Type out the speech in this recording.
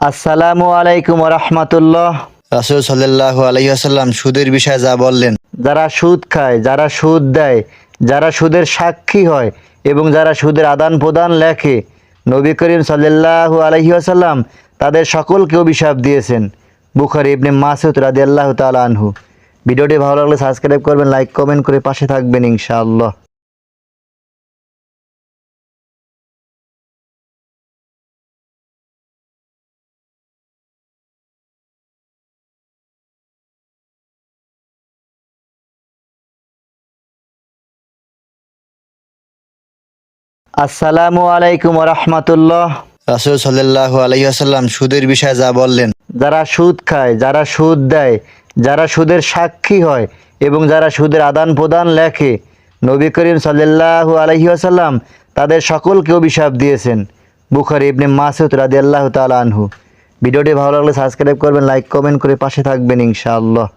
আসসালামু আলাইকুম রাহমাতুল্লাহ। রাসূল সাল্লাল্লাহু আলাইহি ওয়াসাল্লাম সুদের বিষয়ে যা বললেন, যারা সুদ খায়, যারা সুদ দেয়, যারা সুদের সাক্ষী হয় এবং যারা সুদের আদান প্রদান লেখে, নবী করিম সাল্লাল্লাহু আলাইহি ওয়াসাল্লাম তাদের সকলকে অভিশাপ দিয়েছেন। বুখারী ইবনে মাসউদ রাদিয়াল্লাহু তাআলা আনহু। ভিডিওটি ভালো লাগলে সাবস্ক্রাইব করবেন, লাইক কমেন্ট করে পাশে থাকবেন ইনশাআল্লাহ। আসসালামু আলাইকুম রাহমাতুল্লাহ। রাসূল সাল্লাল্লাহু আলাইহি ওয়াসাল্লাম সুদের বিষয়ে যা বললেন, যারা সুদ খায়, যারা সুদ দেয়, যারা সুদের সাক্ষী হয় এবং যারা সুদের আদান প্রদান লেখে, নবী করিম সাল্লাল্লাহু আলাইহি ওয়াসাল্লাম তাদের সকলকে অভিশাপ দিয়েছেন। বুখারী ইবনে মাসউদ রাদিয়াল্লাহু তাআলা আনহু। ভিডিওটি ভালো লাগলে সাবস্ক্রাইব করবেন, লাইক কমেন্ট করে পাশে থাকবেন ইনশাআল্লাহ।